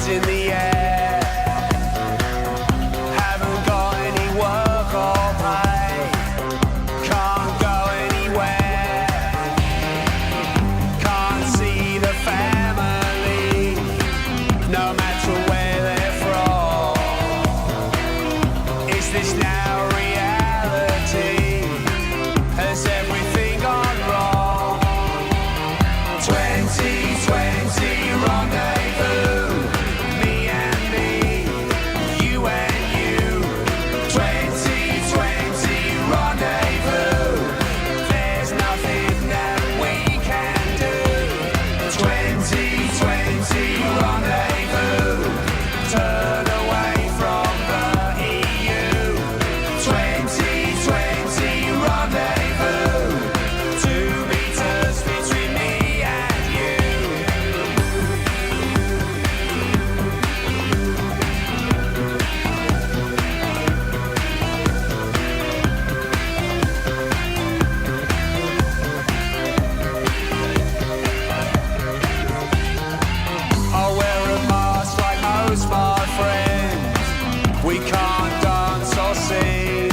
hands in the air. Haven't got any work or pay. Can't go anywhere. Can't see the family, no matter where they're from. Is this now reality? Has everything gone wrong? 2020 rendezvous, me and me, you and you. 2020 rendezvous, there's nothing that we can do. 2020 rendezvous, turn away from the EU. 2020 rendezvous, 2 meters between me and you. I'll wear a mask like most my friends. We can't dance or sing.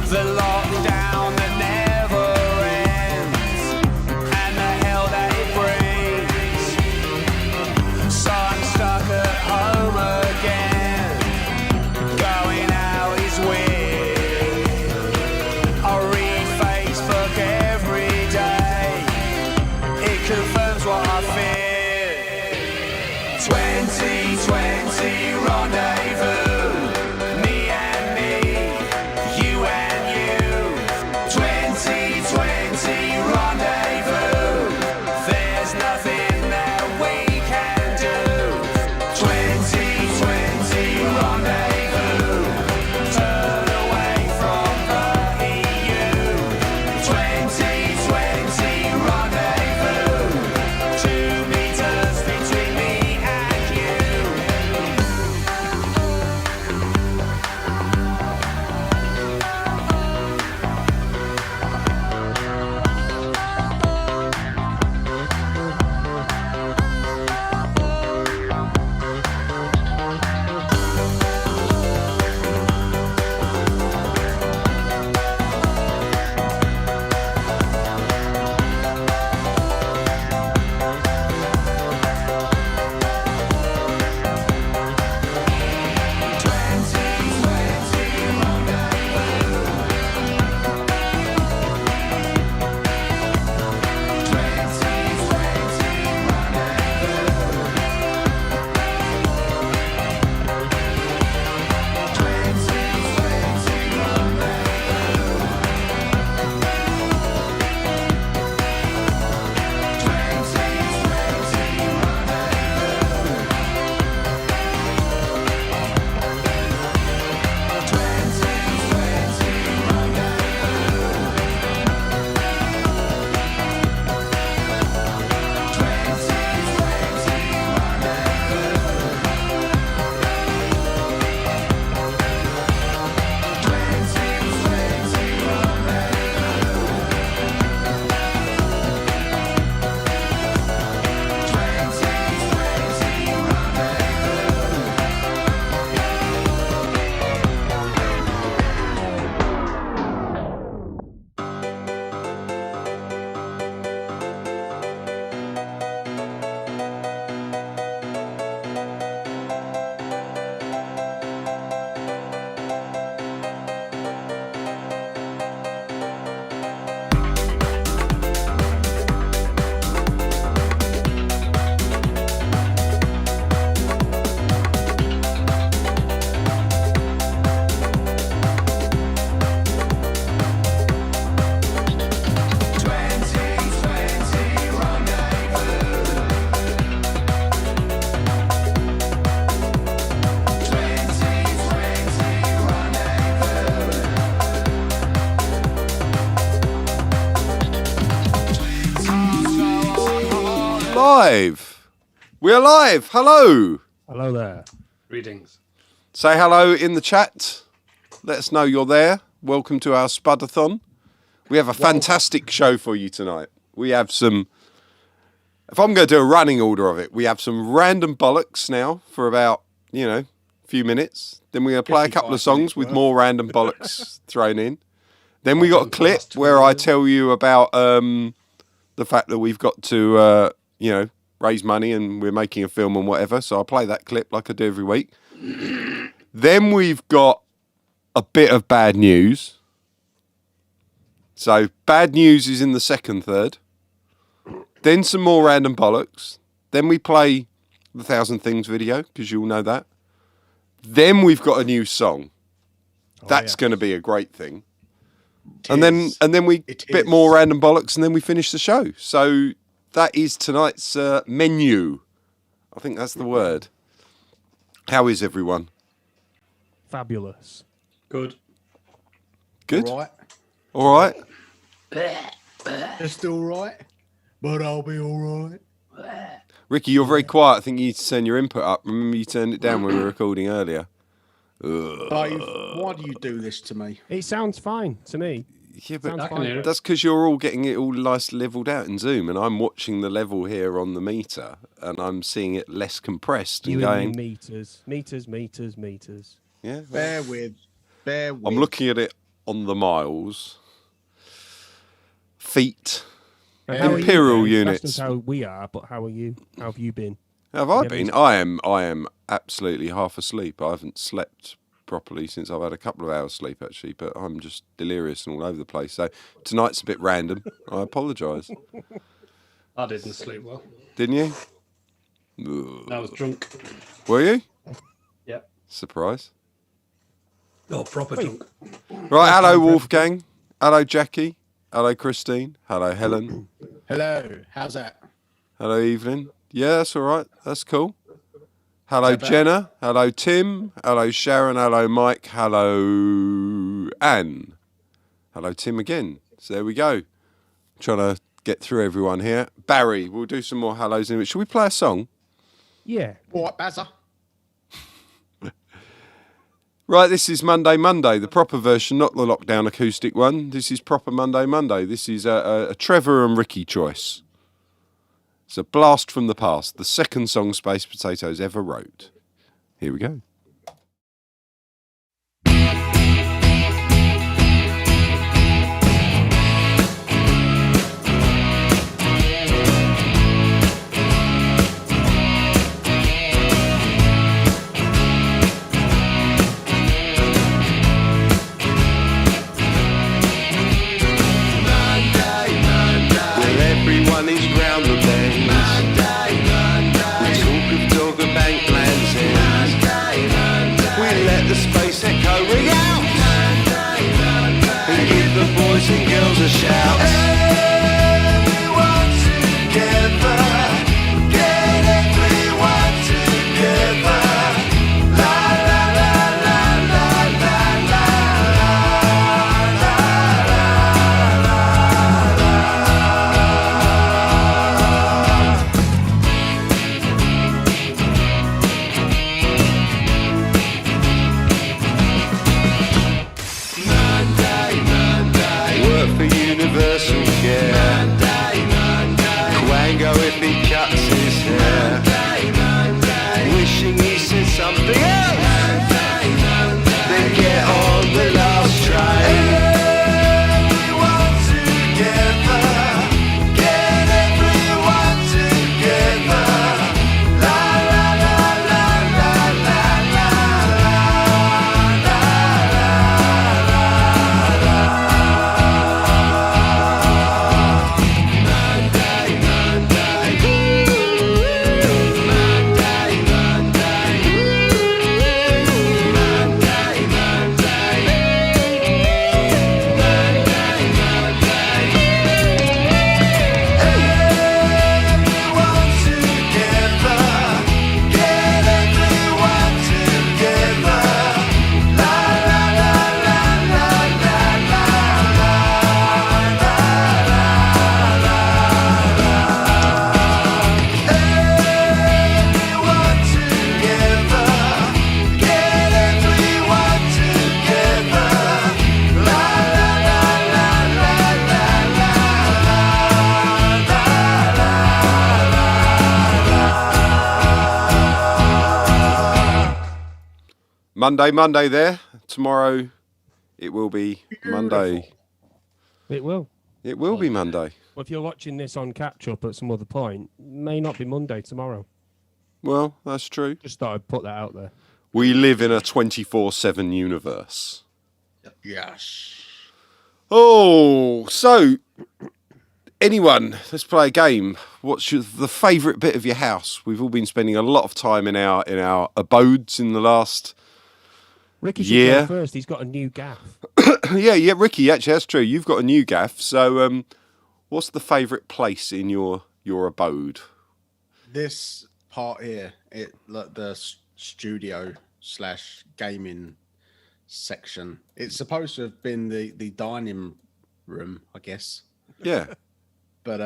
The lockdown that never ends, and the hell that it brings. So I'm stuck at home again. Going out is weird. I read Facebook every day. It confirms what I fear. 2020 rendezvous, me and me, you and you. 2020 rendezvous, there's nothing that we can do. 2020 rendezvous, turn away from the EU. 2020 rendezvous, 2 meters between me and you. live. We're live. Hello. Hello there. Greetings. Say hello in the chat. Let us know you're there. Welcome to our Spudathon. We have a fantastic show for you tonight. We have some if I'm going to do a running order of it, we have some random bollocks now for about, a few minutes. Then we're going to play a couple of songs with more random bollocks thrown in. Then we got a clip where I tell you about the fact that we've got to, raise money and we're making a film and whatever. So I'll play that clip like I do every week. Then we've got a bit of bad news. So bad news is in the second third. Then some more random bollocks. Then we play the 1,000 Things video, because you'll know that. Then we've got a new song. That's going to be a great thing. And then we bit more random bollocks, and then we finish the show. So that is tonight's menu. I think that's the word. How is everyone? Fabulous. Good. All right. Just all right, but I'll be all right. Ricky, you're very quiet. I think you need to turn your input up. Remember you turned it down when we were recording earlier. Dave, why do you do this to me? It sounds fine to me. Yeah, but Sounds fine. that's because you're all getting it all nice leveled out in Zoom, and I'm watching the level here on the meter, and I'm seeing it less compressed and You going... and meters. Yeah. Bear with. I'm looking at it on the miles. Feet. How are you Imperial then? units. That's just how we are, but how are you? How have you been? Have I been? I am absolutely half asleep. I haven't slept properly since I've had a couple of hours sleep, actually, but I'm just delirious and all over the place. So tonight's a bit random. I apologise. I didn't sleep well. Didn't you? I was drunk. Were you? Yep. Surprise. Oh, proper drunk. Right, hello Wolfgang. Hello Jackie. Hello Christine. Hello Helen. Hello, how's that? Hello Evelyn. Yeah, that's all right. That's cool. Hello Jenna. Hello Tim. Hello Sharon. Hello Mike. Hello Anne. Hello Tim again. So there we go. Trying to get through everyone here. Barry, we'll do some more hellos in it. Should we play a song? Yeah. All right, Bazza. Right, this is Monday, the proper version, not the lockdown acoustic one. This is proper Monday. This is a Trevor and Ricky choice. It's a blast from the past, the second song Space Potatoes ever wrote. Here we go. Everyone is round the bend. We talk of Dogger Bank lands. Monday there. Tomorrow it will be Monday. It will. It will be Monday. Well, if you're watching this on catch up at some other point, it may not be Monday tomorrow. Well, that's true. Just thought I'd put that out there. We live in a 24/7 universe. Yes. Oh, so anyone, let's play a game. What's the favourite bit of your house? We've all been spending a lot of time in our abodes in the last Ricky should year. go first. He's got a new gaff. yeah, Ricky. Actually, that's true. You've got a new gaff. So, what's the favourite place in your abode? This part here, like the studio / gaming section. It's supposed to have been the dining room, I guess. Yeah. But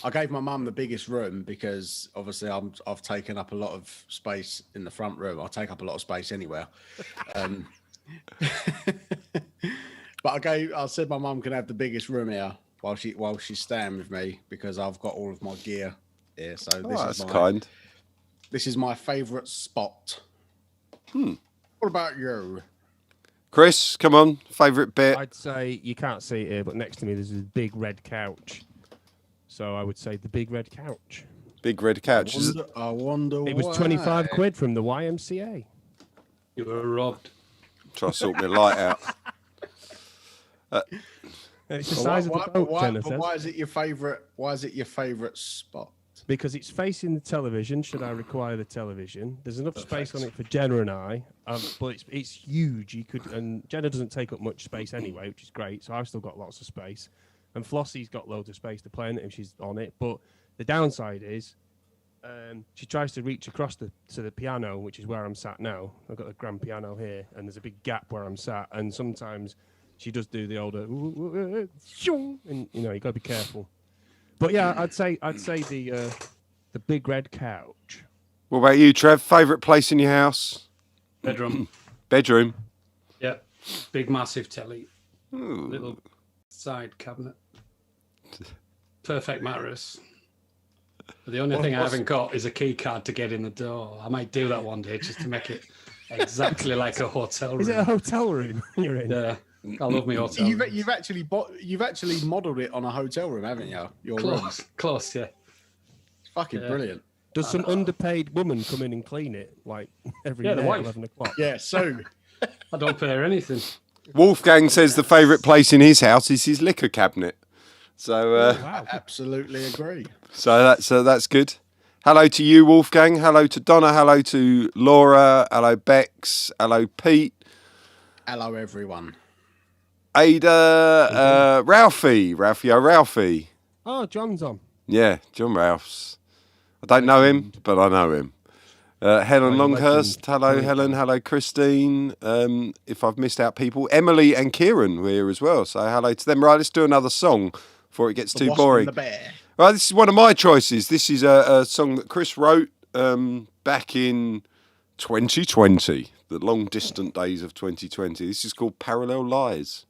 I gave my mum the biggest room because obviously I've taken up a lot of space in the front room. I take up a lot of space anywhere. But I said my mum can have the biggest room here while she's staying with me because I've got all of my gear here. So That's kind. This is my favourite spot. What about you? Chris, come on. Favourite bit? I'd say you can't see it here, but next to me there's a big red couch. So I would say the big red couch. Big red couch. I wonder It was why. 25 quid from the YMCA. You were robbed. Try to sort my light out. It's the size of the boat, Jenna says. Why is it your favourite? Why is it your favourite spot? Because it's facing the television, should I require the television. There's enough space on it for Jenna and I, but it's huge. And Jenna doesn't take up much space anyway, which is great, so I've still got lots of space. And Flossie's got loads of space to play in it if she's on it. But the downside is she tries to reach across to the piano, which is where I'm sat now. I've got a grand piano here, and there's a big gap where I'm sat. And sometimes she does do the older, and you got to be careful. But yeah, I'd say the big red couch. What about you, Trev? Favourite place in your house? Bedroom. Bedroom. Yep. Big, massive telly. Ooh. Little side cabinet. Perfect mattress. But the only thing I haven't got is a key card to get in the door. I might do that one day just to make it exactly like a hotel room. Is it a hotel room you're in? Yeah. I love my hotel. You've actually modelled it on a hotel room, haven't you? Your room. Close, yeah. It's fucking brilliant. Does some underpaid woman come in and clean it like every the day at wife. 11 o'clock? Yeah, so I don't pay her anything. Wolfgang says the favourite place in his house is his liquor cabinet. So, I absolutely agree. so that's good. Hello to you, Wolfgang. Hello to Donna. Hello to Laura. Hello, Bex. Hello, Pete. Hello, everyone. Ada, Ralphie. Oh, John's on. Yeah, John Ralphs. I don't know him, but I know him. Helen Longhurst. Hello, Helen. Hello, Christine. If I've missed out people, Emily and Kieran were here as well. So hello to them. Right, let's do another song before it gets too boring. The bear. Right, this is one of my choices. This is a song that Chris wrote back in 2020, the long distant days of 2020. This is called Parallel Lies.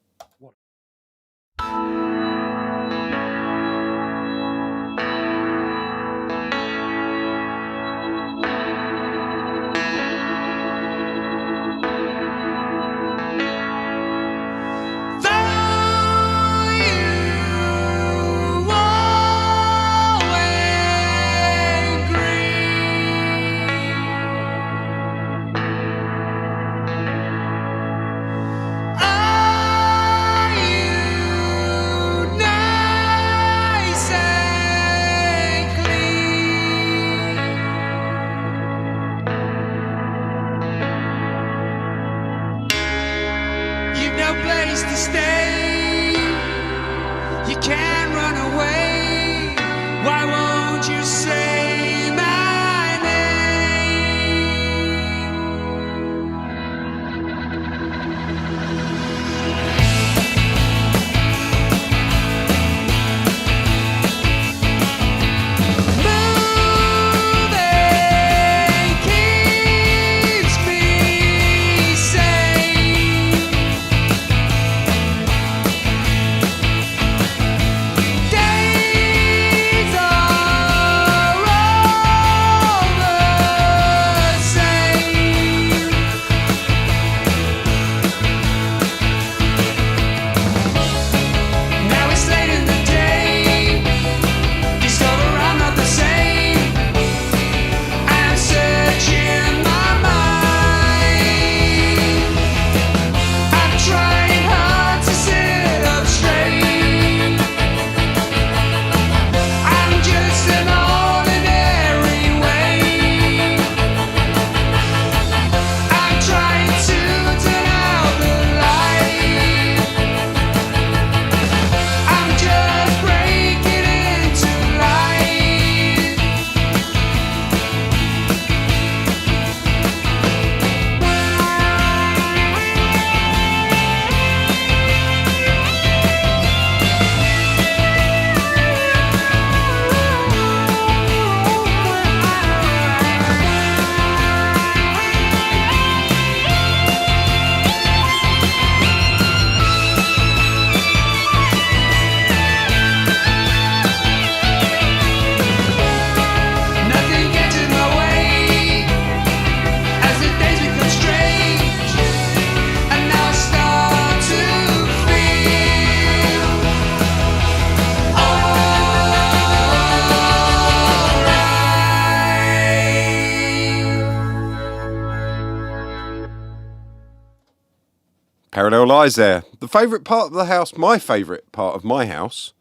Parallel lies there. The favourite part of the house, my favourite part of my house,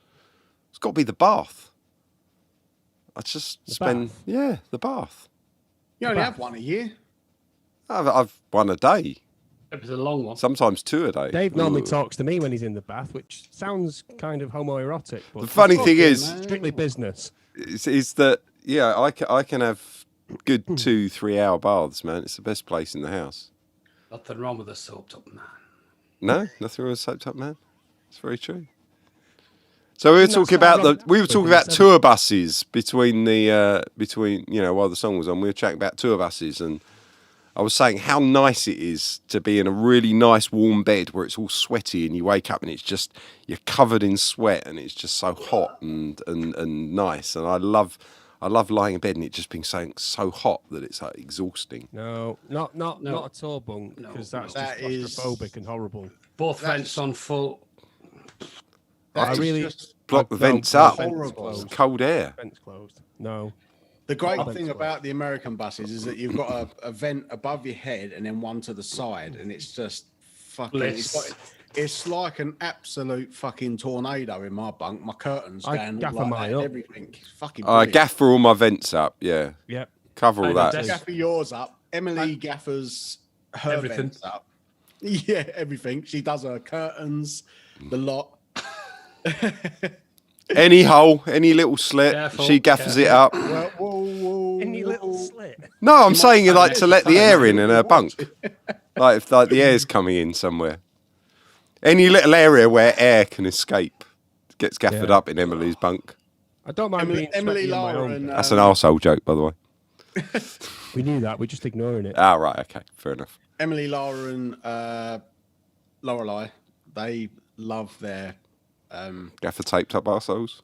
it's got to be the bath. I just spend, the bath. You only have one a year. I've one a day, It was a long one. sometimes 2 a day. Dave normally Ooh. talks to me when he's in the bath, which sounds kind of homoerotic. But The funny thing Okay, is, man. strictly business. is that I can have good 2-3 hour baths, man. It's the best place in the house. Nothing wrong with a soaped up man. No, nothing wrong with soaped up, man. It's very true. So we were talking about tour buses between while the song was on. We were chatting about tour buses, and I was saying how nice it is to be in a really nice warm bed where it's all sweaty and you wake up and it's just you're covered in sweat and it's just so hot and nice. And I love lying in bed and it just being so hot that it's like exhausting. No, not a tour bunk, because that's That just is- claustrophobic and horrible. Both That's- vents on full. That is really- just Block the No, vents no, up. vents Horrible. closed. Cold air. Vents closed. No. the great Vents thing closed. about the American buses is that you've got a vent above your head and then one to the side, and it's just fucking. Bliss. It's like an absolute fucking tornado in my bunk. My curtains I down, gaffer like mine that, up. everything. It's fucking. I brilliant. gaffer all my vents up. Yeah, Yep. cover all Hey, that. that's- Gaffer yours up. Emily gaffers her Everything. vents up. Yeah, everything. She does her curtains, the lot. Any hole, any little slit, Careful, she gaffers it careful. up. Whoa. Any little slit. No, I'm saying you like to find let the it. air in her bunk. Like if the air's coming in somewhere. Any little area where air can escape gets gaffered Yeah. up in Emily's bunk. I don't mind being Emily sweaty in my Lara own and bed. That's an arsehole joke, by the way. We knew that. We're just ignoring it. Ah, right, okay, fair enough. Emily, Lara, and Lorelei, they love their Gaffer taped up arseholes.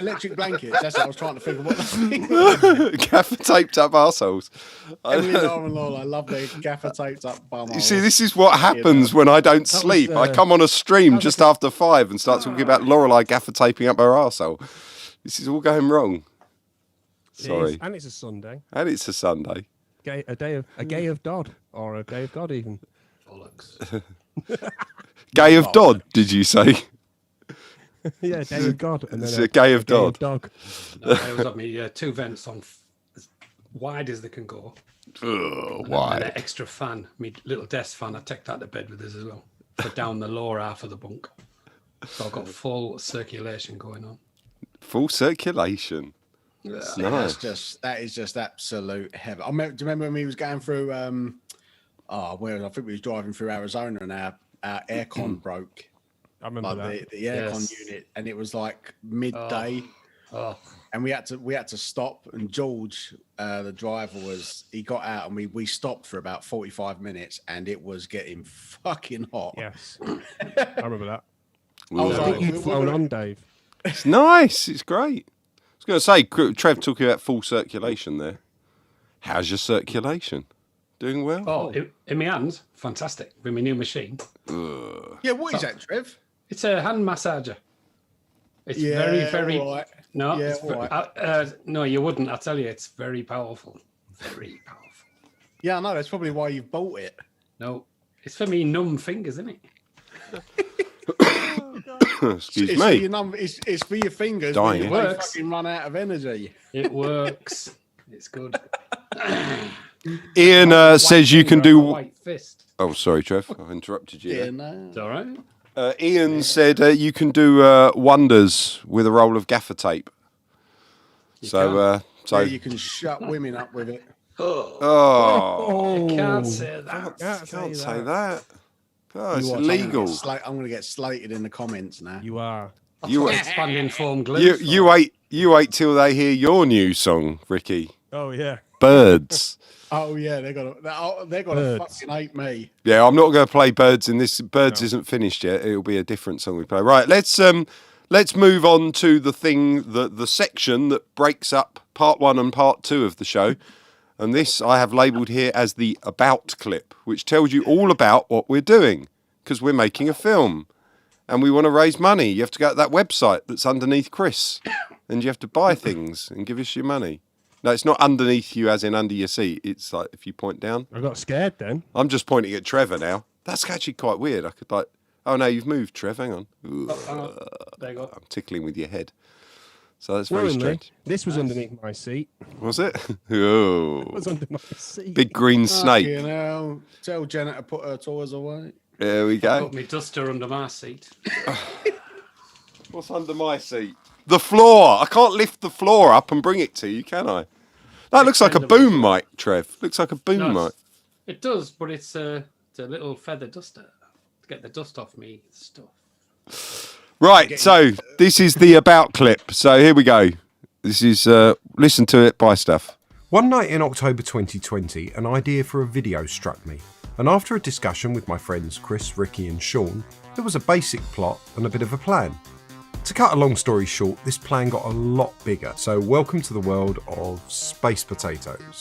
electric blankets. That's what I was trying to figure what that means. Gaffer taped up arseholes. Emily, Lara, and Lorelei love their gaffer taped up bum. You see, this is what happens when I don't sleep. I come on a stream just after 5 and start talking about Lorelei gaffer taping up her arsehole. This is all going wrong. It is, Sorry. and it's a Sunday. And it's a Sunday. A gay of Dodd, or a day of God even. Bollocks. Gay of Dodd, did you say? Yeah, day of God, and then It's a gay of Dodd. dog. No, I was up me two vents on as wide as they can go. Ugh, And why? an extra fan, me little desk fan. I take that to bed with us as well. For down the lower half of the bunk. So I've got full circulation going on. Full circulation. That's Nice. that is just absolute heaven. Do you remember when we was going through? Where I think we was driving through Arizona and our aircon broke. I remember that. Like the aircon Yes. unit, and it was like midday, Oh, and we had to stop. And George, the driver, he got out, and we stopped for about 45 minutes, and it was getting fucking hot. Yes, I remember that. I was I like, think you'd flown on, Dave. It's nice. It's great. I was going to say, Trev talking about full circulation there. How's your circulation? Doing well? oh, in my hands, fantastic. With my new machine. Yeah, what is that, Trev? It's a hand massager. It's Yeah, very. all right. No, Yeah, it's all right. no, you wouldn't. I tell you, it's very powerful. Very powerful. Yeah, I know. That's probably why you've bought it. No, it's for me numb fingers, isn't it? Excuse It's for me. your it's for your fingers. Dying. When you Works. fucking run out of energy. It works. It's good. Ian says you can Finger on my do. white fist. Oh, sorry, Trev. I've interrupted you. Yeah, there. no. It's all right. Ian said you can do wonders with a roll of gaffer tape. So Yeah, you can shut women up with it. oh, I can't say that. can't say that. Oh, it's watch- illegal. I'm going to get slated in the comments now. You are. You Expanding foam glue. you wait till they hear your new song, Ricky. Oh yeah. Birds. Oh yeah, they're gonna Birds. fucking hate me. Yeah, I'm not going to play Birds in this. Birds isn't finished yet. It'll be a different song we play. Right, let's move on to the section that breaks up part 1 and part 2 of the show. And this I have labelled here as the About clip, which tells you all about what we're doing, because we're making a film and we want to raise money. You have to go to that website that's underneath Chris and you have to buy things and give us your money. No, it's not underneath you, as in under your seat. It's like if you point down. I got scared then. I'm just pointing at Trevor now. That's actually quite weird. I could like. Oh no, you've moved, Trev. Hang on. There you go. I'm tickling with your head. So that's very Willingly, strange. this was underneath my seat. Was it? Oh, It was under my seat. big green snake. You know, tell Janet to put her toys away. There we go. Put me duster under my seat. What's under my seat? The floor. I can't lift the floor up and bring it to you, can I? That looks like a boom mic, Trev. Looks like a boom No, mic. it does, but it's a little feather duster to get the dust off me stuff. Right, so this is the about clip. So here we go. This is listen to it, buy stuff. One night in October 2020, an idea for a video struck me. And after a discussion with my friends Chris, Ricky and Sean, there was a basic plot and a bit of a plan. To cut a long story short, this plan got a lot bigger. So welcome to the world of space potatoes.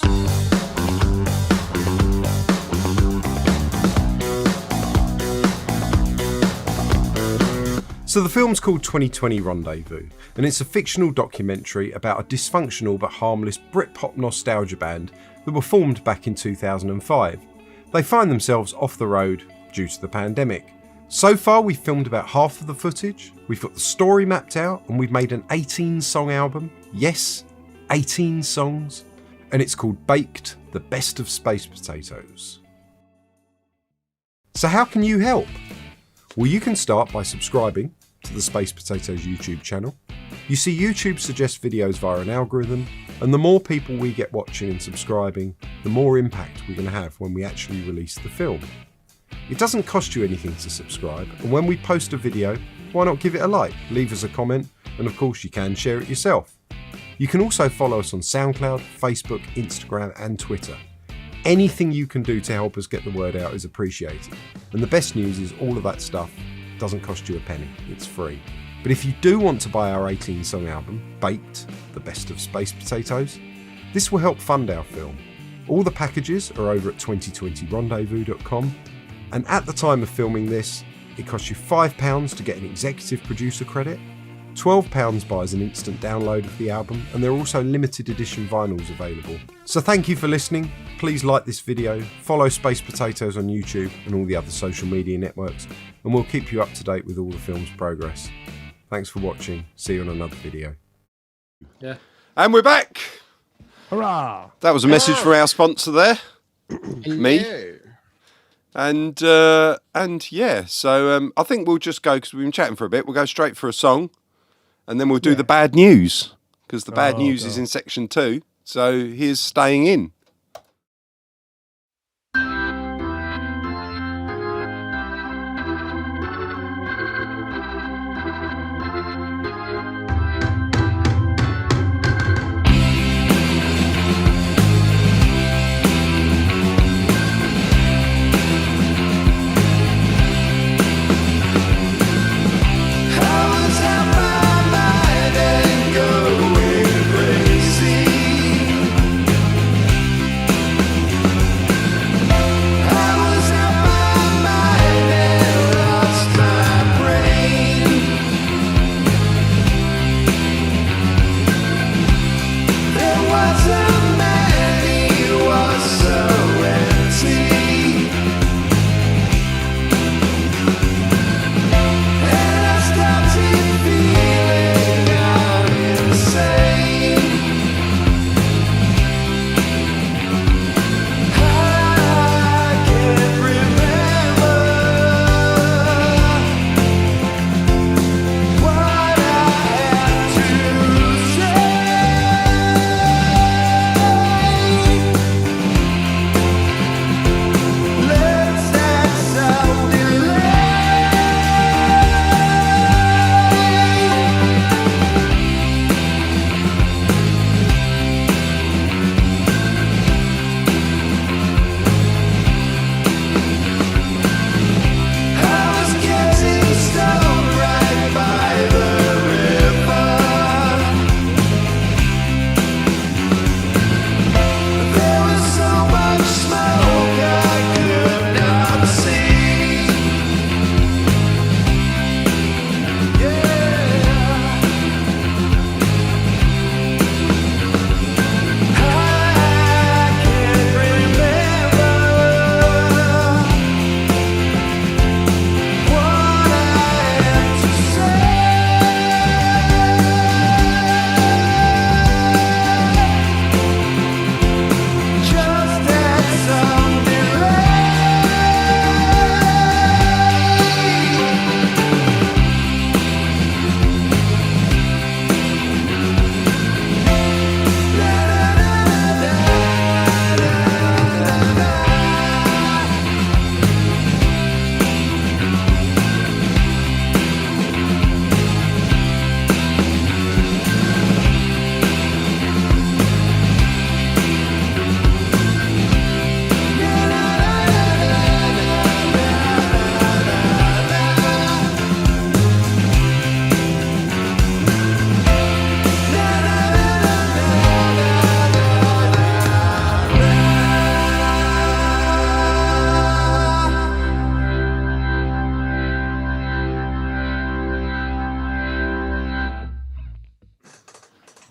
So the film's called 2020 Rendezvous, and it's a fictional documentary about a dysfunctional but harmless Britpop nostalgia band that were formed back in 2005. They find themselves off the road due to the pandemic. So far we've filmed about half of the footage, we've got the story mapped out, and we've made an 18-song album. Yes, 18 songs. And it's called Baked, the Best of Space Potatoes. So how can you help? Well, you can start by subscribing to the Space Potatoes YouTube channel. You see, YouTube suggests videos via an algorithm, and the more people we get watching and subscribing, the more impact we're going to have when we actually release the film. It doesn't cost you anything to subscribe, and when we post a video, why not give it a like, leave us a comment, and of course you can share it yourself. You can also follow us on SoundCloud, Facebook, Instagram and Twitter. Anything you can do to help us get the word out is appreciated. And the best news is all of that stuff doesn't cost you a penny, it's free. But if you do want to buy our 18-song album, Baked, the Best of Space Potatoes, this will help fund our film. All the packages are over at 2020rendezvous.com, and at the time of filming this, it costs you £5 to get an executive producer credit, £12 buys an instant download of the album, and there are also limited edition vinyls available. So thank you for listening. Please like this video, follow Space Potatoes on YouTube and all the other social media networks, and we'll keep you up to date with all the film's progress. Thanks for watching. See you on another video. Yeah. And we're back. Hurrah! That was a message from our sponsor there. Me. Yeah. And yeah, so I think we'll just go, because we've been chatting for a bit, we'll go straight for a song, and then we'll do the bad news, because the bad news is in section 2. So here's Staying In.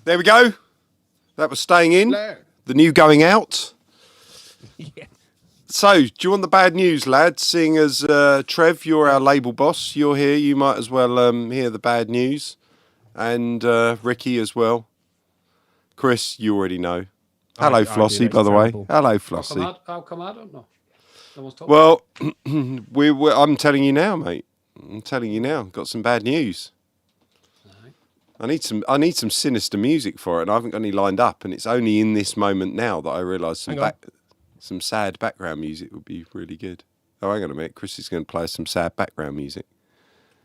There we go. That was Staying In. Hello. The new Going Out. Yeah. So, do you want the bad news, lads? Seeing as Trev, you're our label boss, you're here, you might as well hear the bad news. And Ricky as well. Chris, you already know. Hello, I do, Flossie, it's by the way. terrible. Hello, Flossie. How come I don't know? No one's told me. Well, I'm telling you now, mate. I'm telling you now. Got some bad news. Alright. I need some sinister music for it, and I haven't got any lined up. And it's only in this moment now that I realise Hang on. some sad background music would be really good. Oh, hang on a minute. Chris is going to play some sad background music.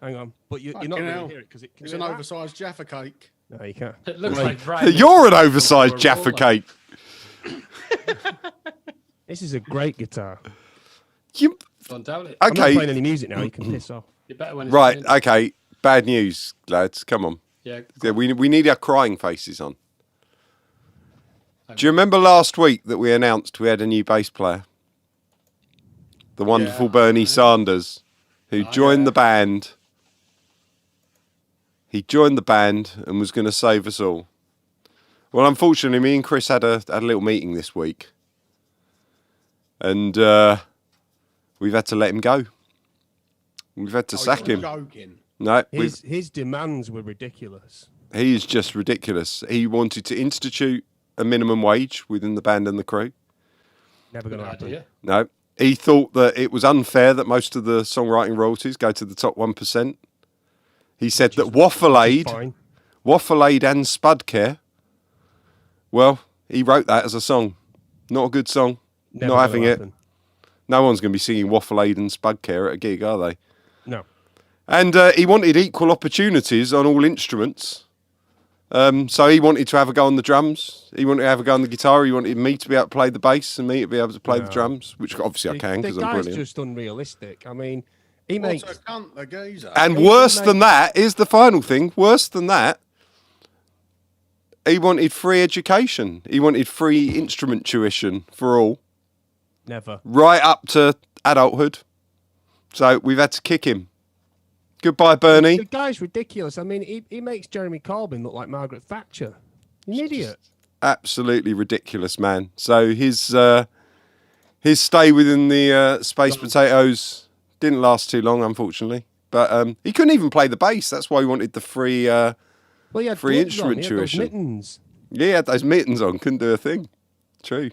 Hang on, but you're not Fucking going to hell. hear it because it. Can It's you an hear that? oversized Jaffa cake. No, you can't. It looks like Brian. You're an oversized Jaffa cake. This is a great guitar. You, Don't doubt it. I'm not okay, playing any music now. You can piss off. You better when it's right. in. Okay, bad news, lads. Come on. Yeah. Yeah, we need our crying faces on. Do you remember last week that we announced we had a new bass player? The wonderful Bernie Sanders, who joined the band. He joined the band and was going to save us all. Well, unfortunately, me and Chris had a little meeting this week. And we've had to let him go. We've had to sack him. Joking. No, His demands were ridiculous. he is just ridiculous. He wanted to institute a minimum wage within the band and the crew. Never going Good to happen. idea. No. He thought that it was unfair that most of the songwriting royalties go to the top 1%. He said that Waffle Aid Fine. and Spudcare, well, he wrote that as a song. Not a good song. Never Not gonna having it. happen. No one's going to be singing Waffle Aid and Spudcare at a gig, are they? No. And he wanted equal opportunities on all instruments. So he wanted to have a go on the drums. He wanted to have a go on the guitar. He wanted me to be able to play the bass and me to be able to play the No. drums, which obviously I can The because I'm guy's brilliant. just unrealistic. I mean, he What's makes. a cunt, the geezer? And he worse makes- than that is the final thing. Worse than that, he wanted free education. He wanted free instrument tuition for all, Never. right up to adulthood. So we've had to kick him. Goodbye, The Bernie. guy's ridiculous. I mean, he makes Jeremy Corbyn look like Margaret Thatcher. An idiot. Absolutely ridiculous, man. So his stay within the Space Potatoes didn't last too long, unfortunately. But he couldn't even play the bass. That's why he wanted the free. Well, he had Free gloves on, instrument he had those tuition. mittens. Yeah, he had those mittens on. Couldn't do a thing. True.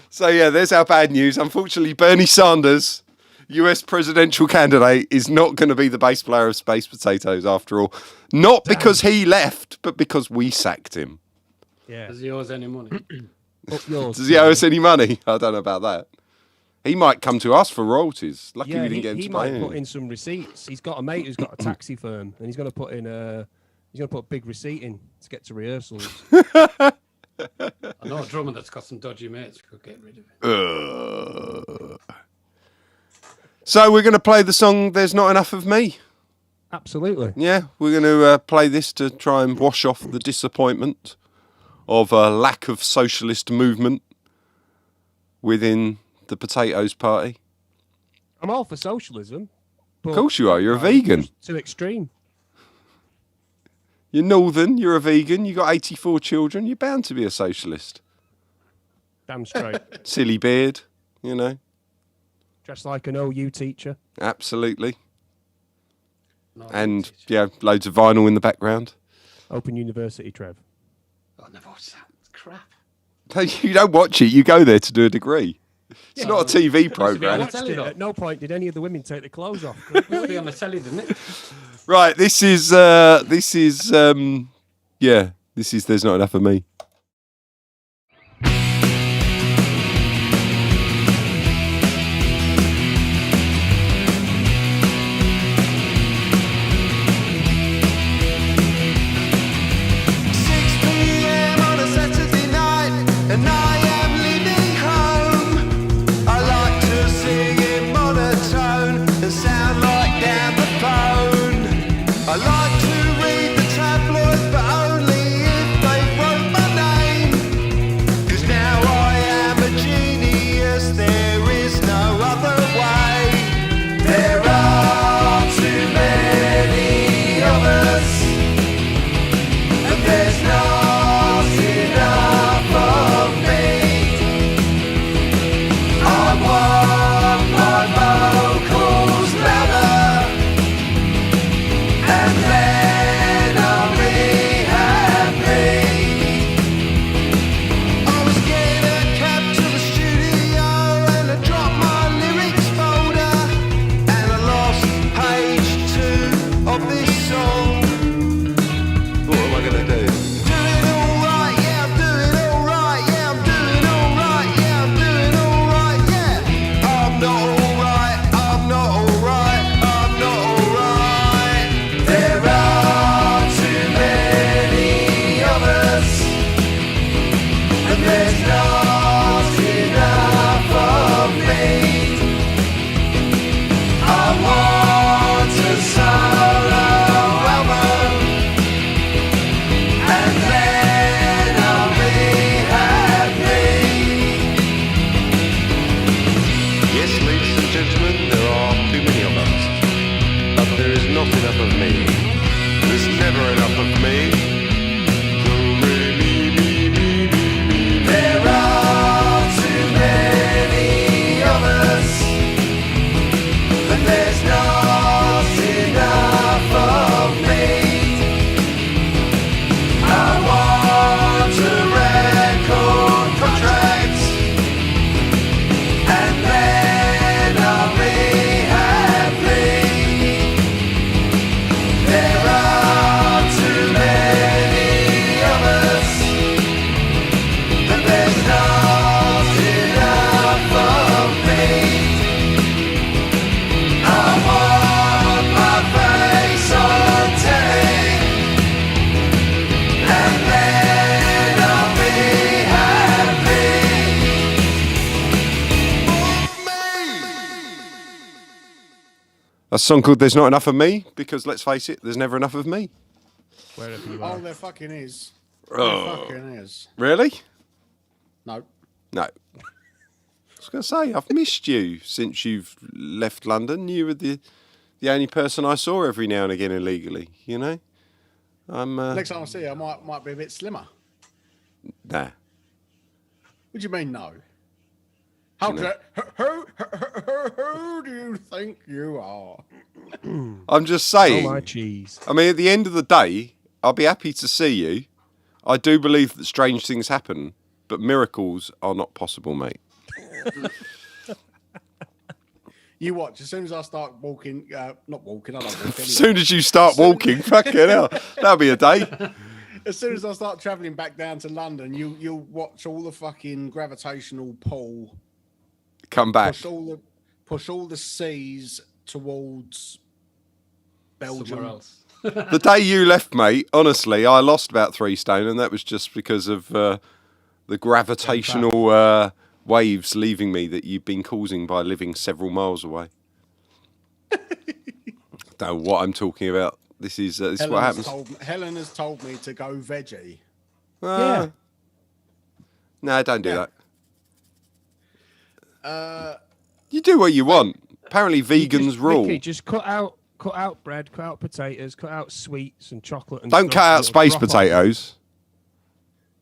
So yeah, there's our bad news. Unfortunately, Bernie Sanders, US presidential candidate, is not going to be the bass player of Space Potatoes after all. Not because he left, but because we sacked him. Yeah. Does he owe us any money? Up yours. Does he owe us any money? I don't know about that. He might come to us for royalties. Lucky Yeah, we didn't get him he to might pay put anything. in some receipts. He's got a mate who's got a taxi firm, and he's going to put in a. He's going to put a big receipt in to get to rehearsals. I know a drummer that's got some dodgy mates who could get rid of it. So we're going to play the song "There's Not Enough of Me." Absolutely. Yeah, we're going to play this to try and wash off the disappointment of a lack of socialist movement within the Potatoes Party. I'm all for socialism. But Of course you are. You're a vegan. it's too extreme. You're northern. You're a vegan. You got 84 children. You're bound to be a socialist. Damn straight. Silly beard, you know. Dressed like an OU teacher. Absolutely. No, And yeah, loads of vinyl in the background. Open University, Trev. I've never watched that. It's crap. You don't watch it. You go there to do a degree. It's not a TV I program. watched it. At no point did any of the women take the clothes off. It must be on the telly, didn't it? Right. This is. Yeah. This is. There's not enough of me. On a Saturday night, and I am leaving home. I like to sing in monotone and sound like down the phone. I like to read the tabloids, but only if they wrote my there's not enough of me. I want my vocals louder, and then I'll be happy. I was getting a cab to the studio and I dropped my lyrics folder and I lost page 2 of this song. What am I gonna do? Doing alright, yeah, I'm doing alright, yeah, I'm doing alright, yeah, I'm doing alright, yeah. I'm not alright, I'm not alright, I'm not alright. There are too many of us, and there's not enough of me. I want a solo album, and then I'll be happy. Yes, ladies and gentlemen, there are too many of us, but there is not enough of me. There's never enough of me. There are too many of us, but there's not enough of me. I want a record contract, and then I'll be happy. There are too many of us, but there's not enough of me. I want my face on telly, and then I'll be happy. A song called "There's Not Enough of Me" because let's face it, there's never enough of me. Wherever you Oh, are. there fucking is. Oh. There fucking is. Really? No. No. I was going to say, I've missed you since you've left London. You were the only person I saw every now and again illegally, you know? I'm, Next time I see you, I might be a bit slimmer. nah. What do you mean, no? How know? who do you think you are? I'm just Oh, saying. my cheese. I mean, at the end of the day, I'll be happy to see you. I do believe that strange things happen, but miracles are not possible, mate. You watch. As soon as I start walking, not walking, I don't walk As anyway. soon as you start walking, fucking hell, that'll be a day. As soon as I start travelling back down to London, you'll watch all the fucking gravitational pull Come back. push all the seas towards Belgium. Somewhere else. The day you left, mate, honestly, I lost about 3 stone, and that was just because of the gravitational waves leaving me that you've been causing by living several miles away. Don't know what I'm talking about. This is what happens. Helen has told me to go veggie. Yeah. No, don't do that. You do what you want. Apparently, vegans rule. Mickey, just cut out bread, cut out potatoes, cut out sweets and chocolate. And Don't stuff, cut and out it'll space drop off. potatoes.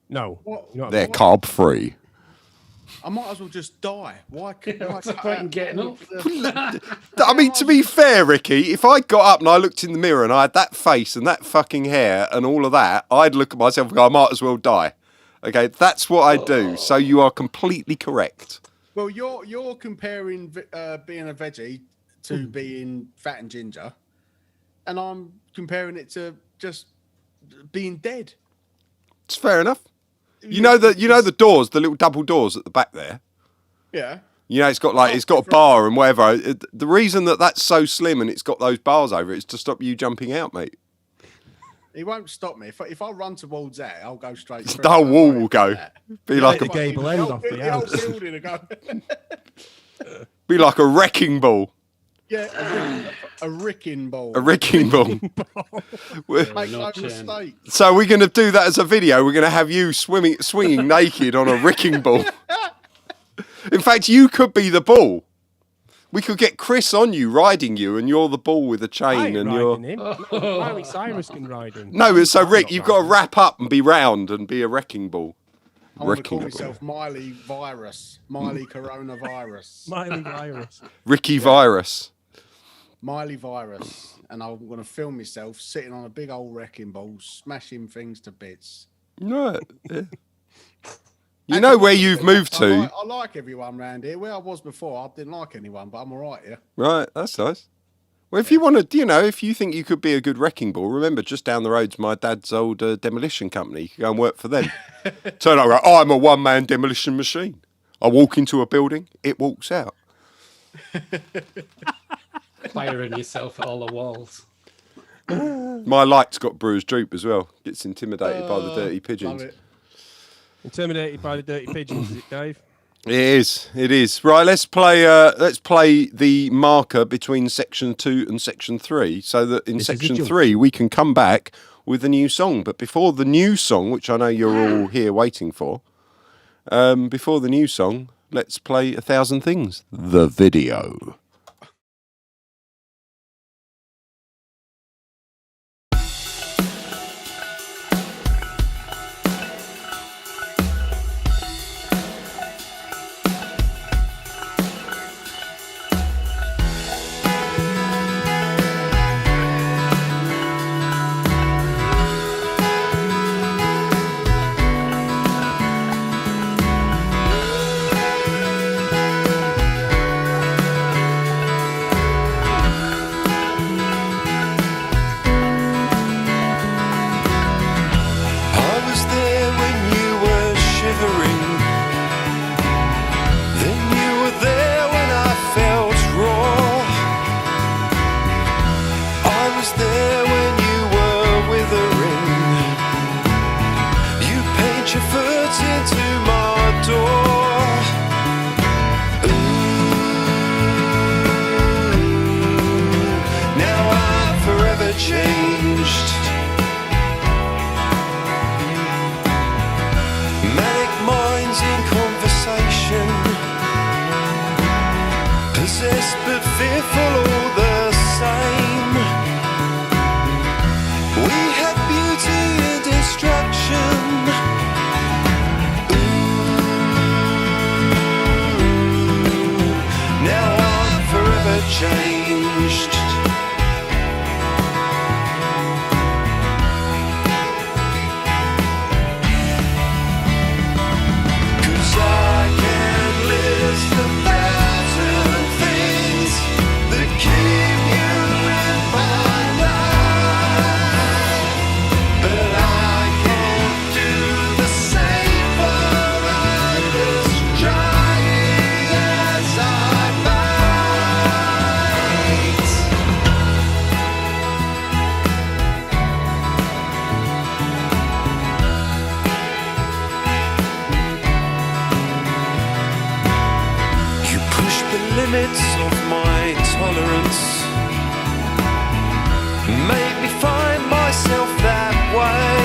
No. You know what I They're mean? carb free. I might as well just die. Why What's the point in getting up? I mean, to be fair, Ricky, if I got up and I looked in the mirror and I had that face and that fucking hair and all of that, I'd look at myself and go, I might as well die. Okay, that's what I do. So you are completely correct. Well, you're comparing being a veggie to being fat and ginger, and I'm comparing it to just being dead. It's fair enough. You know the doors, the little double doors at the back there. Yeah. You know, it's got a bar and whatever. The reason that that's so slim and it's got those bars over it is to stop you jumping out, mate. He won't stop me. If I run towards that, I'll go straight through. The whole wall will go. Be like the gable end off the house. whole building will go. a wrecking ball. Yeah, a ricking ball. A wrecking ball. Make no Not chin. mistake. So we're going to do that as a video. We're going to have you swinging naked on a wrecking ball. In fact, you could be the ball. We could get Chris on you, riding you, and you're the ball with a I chain, ain't and you're. riding him. Miley Cyrus can ride him. No, so I'm Rick, not you've got to riding. wrap up and be round and be a wrecking ball. I want to call Wrecking ball. myself Miley Virus, Miley Coronavirus, Miley Cyrus. Ricky Virus. Miley Virus, and I'm going to film myself sitting on a big old wrecking ball, smashing things to bits. Right. Yeah. You know where you've moved to, I like everyone round here. Where I was before, I didn't like anyone, but I'm all right here. right? That's nice. Well, if you want to, if you think you could be a good wrecking ball, remember just down the road's my dad's old demolition company. You can go and work for them. Turn up, go, I'm a one-man demolition machine. I walk into a building, it walks out. Firing yourself at all the walls. My light's got bruised droop as well. Gets intimidated by the dirty pigeons. Love it. Intimidated by the dirty pigeons, is it, Dave? It is. It is. Right, let's play the marker between section 2 and section 3 so that in This is a section jump. 3 we can come back with a new song. But before the new song, which I know you're all here waiting for, before the new song, let's play 1,000 Things, the video. I was there when you were shivering. Then you were there when I felt raw. I was there when you were withering. You paint your foot into my door. Ooh, now I'm forever changed. Manic minds in conversation, possessed but fearful all the same. We had beauty and destruction. Ooh, now I'm forever changed. Cause I can list 1,000 things that keep you in my life, but I can't do the same for others, trying as I might. You push the limits of my tolerance, make me find myself that way.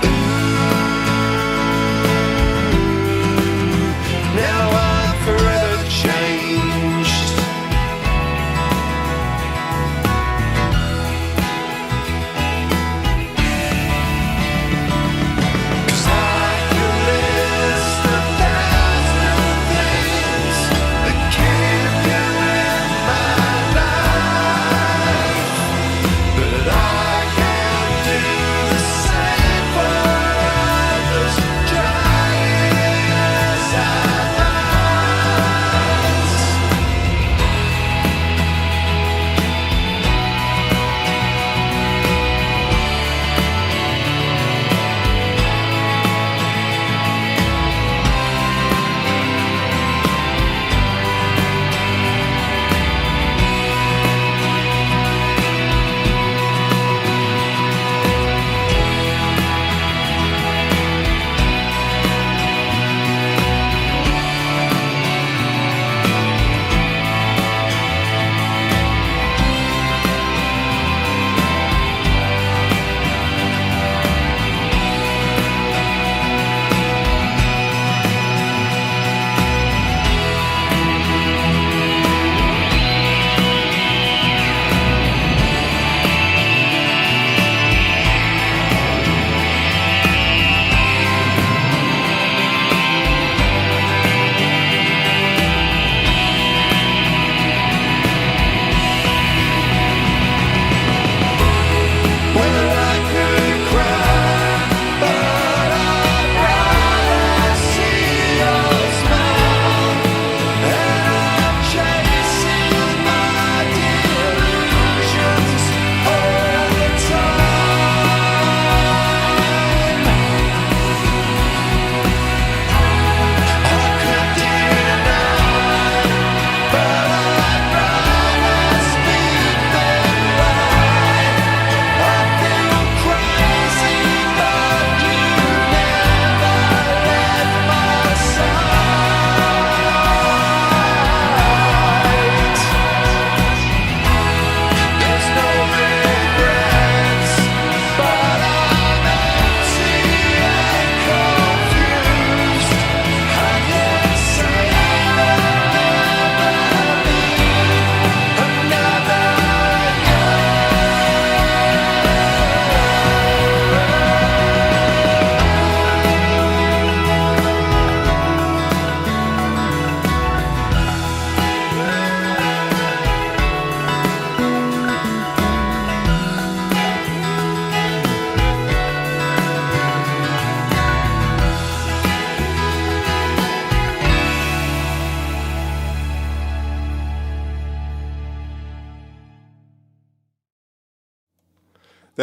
Ooh, now I'm forever changed. Cause I can list 1,000 things that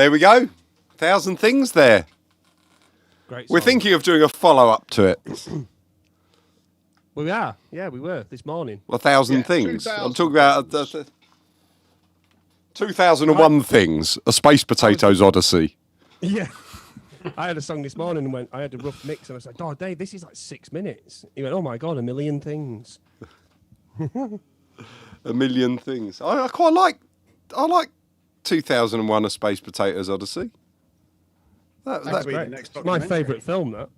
There we go. 1,000 Things there. Great. We're song. thinking of doing a follow-up to it. Well, we are. Yeah, we were this morning. 1,000 Yeah, Things. 2,000 I'm talking about 2001 Things, a Space Potatoes Odyssey. Yeah. I had a song this morning and I had a rough mix and I said, "Oh, Dave, this is like 6 minutes." He went, "Oh my God, a million things." A million things. I quite like. I like 2001: A Space Potatoes Odyssey. That That, could be the Great. next It's my documentary. favourite film, that.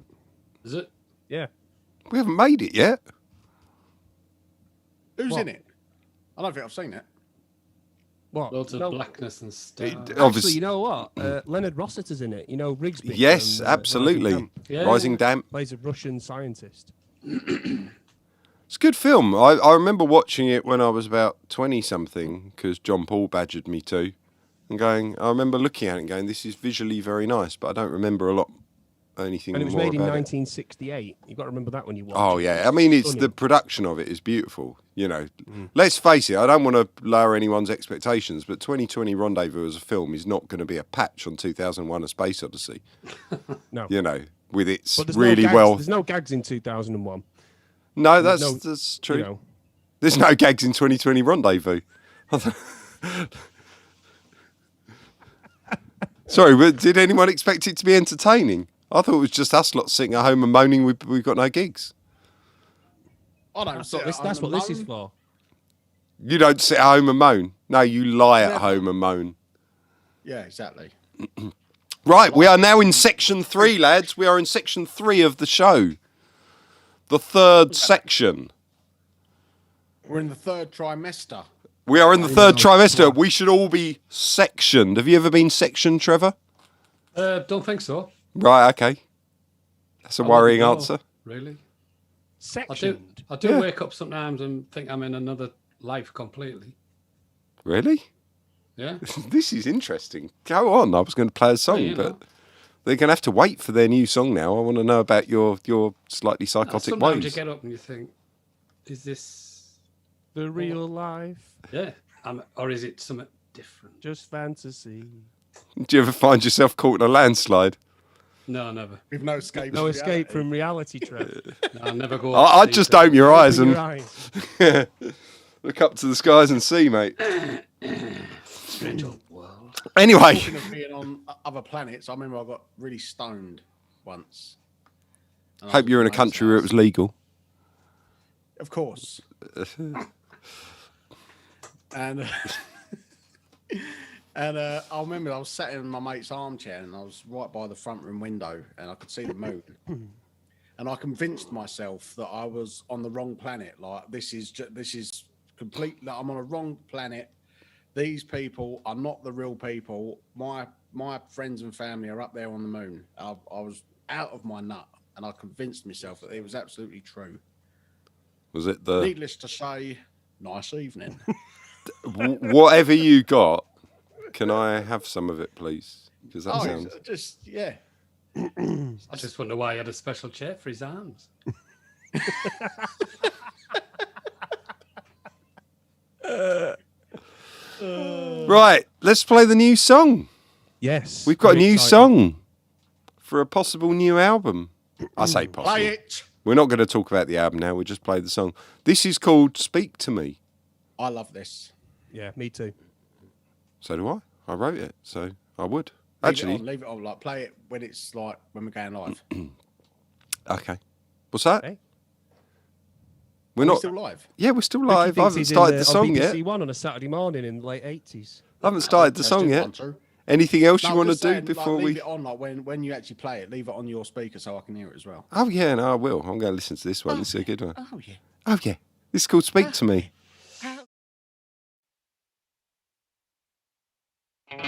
Is it? Yeah. we haven't made it yet. Who's What? in it? I don't think I've seen it. What? Loads of No. blackness and stuff. Actually, Obviously, you know what? Leonard Rossiter's in it. You know, Rigsby. yes, from, absolutely. Rising Damp. Yeah. Rising Damp. Plays a Russian scientist. It's a good film. I remember watching it when I was about 20 something because John Paul badgered me to, and going. I remember looking at it and going, "This is visually very nice," but I don't remember a lot. Anything And it was more made in about it. 1968. You've got to remember that when you watch Oh it. yeah, I mean it's the stunning. production of it is beautiful. You know, let's face it. I don't want to lower anyone's expectations, but 2020 Rendezvous as a film is not going to be a patch on 2001: A Space Odyssey. No. You know, with its But there's really no gags, well. There's no gags in 2001. No, there's that's true. You know, There's no gags in 2020 Rendezvous. Sorry, but did anyone expect it to be entertaining? I thought it was just us lot sitting at home and moaning we've got no gigs. I don't. sit at that's home what this is alone. for. You don't sit at home and moan. No, you lie at home and moan. Yeah, exactly. Right, we are now in section 3, lads. We are in section 3 of the show. The third section. We're in the third trimester. We are in the third trimester. We should all be sectioned. Have you ever been sectioned, Trevor? Don't think so. Right, okay. That's a I worrying wouldn't know, answer. Really? Sectioned. I do wake up sometimes and think I'm in another life completely. Really? Yeah. This is interesting. Go on. I was going to play a song, you know. but they're going to have to wait for their new song now. I want to know about your slightly No, psychotic sometimes you ways. get up and you think, is this, The real life, yeah, or is it something different? just fantasy. Do you ever find yourself caught in a landslide? No, never. With no escape. No from escape reality. from reality, Trev. No, I never go. I just open your eyes Open and your eyes. look up to the skies and see, mate. Strange old world. Anyway, Talking of being on other planets, I remember I got really stoned once. And I hope was you're in a at my mate's country where it house. was legal. Of course. And and I remember I was sat in my mate's armchair and I was right by the front room window and I could see the moon. And I convinced myself that I was on the wrong planet. Like this is complete. Like, I'm on a wrong planet. These people are not the real people. My friends and family are up there on the moon. I was out of my nut, and I convinced myself that it was absolutely true. Was it the Needless to say, nice evening. whatever you got? Can I have some of it, please? Because that Oh, sounds. it's just yeah. I just wonder why he had a special chair for his arms. Right, let's play the new song. Yes. We've got a very new exciting. song for a possible new album. I say possible. Play it. We're not going to talk about the album now. We just play the song. This is called "Speak to Me." I love this. Yeah, me too. So do I. I wrote it, so I would. Leave Actually, it on. Like play it when it's like when we're going live. okay. What's that? Hey. We're Are we not. still live. Yeah, we're still Ricky live. I thinks haven't he's in started the on song yet. BBC One on a Saturday morning in the late 80s. I haven't started the Let's song do yet. one, two. Anything else No, you I'm want to just do saying, before leave we? it on? Like when you actually play it, leave it on your speaker so I can hear it as well. Oh yeah, no, I will. I'm going to listen to this one. This is a good one. Oh yeah. Oh yeah, this is called "Speak to Me." Speak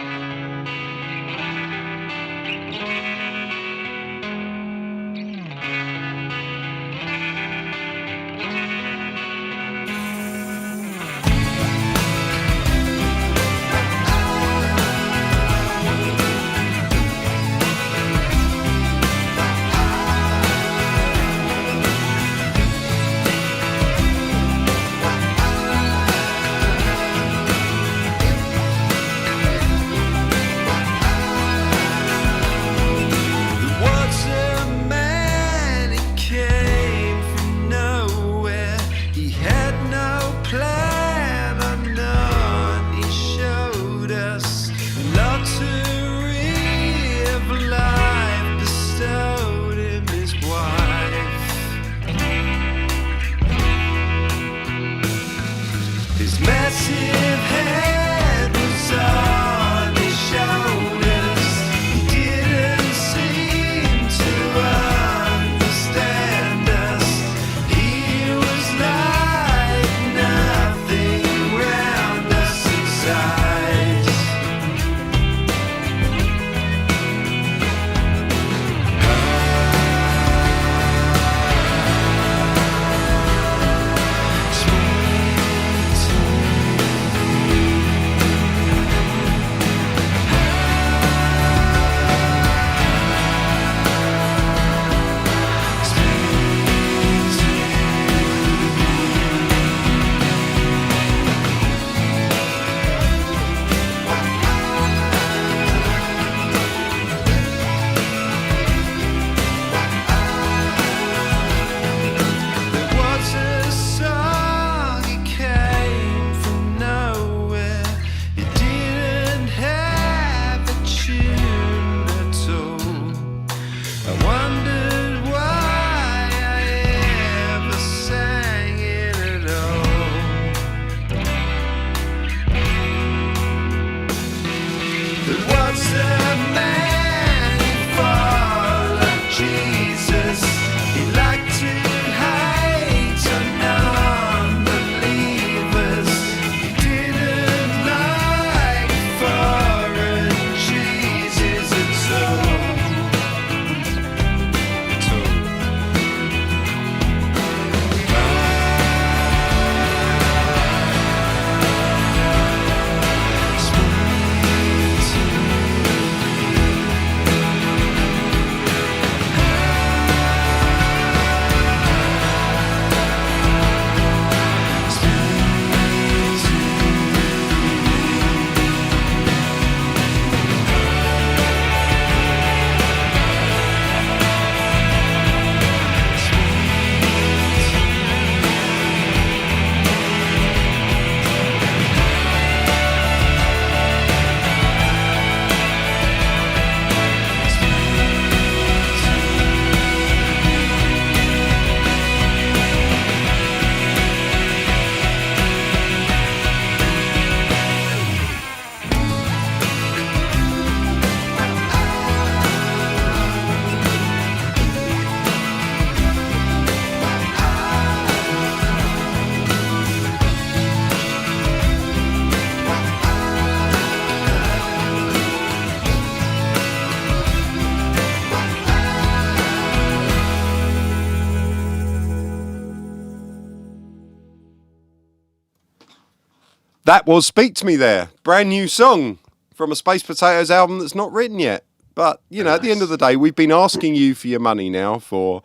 That was Speak to Me there. Brand new song from a Space Potatoes album that's not written yet. But, at the end of the day, we've been asking you for your money now for,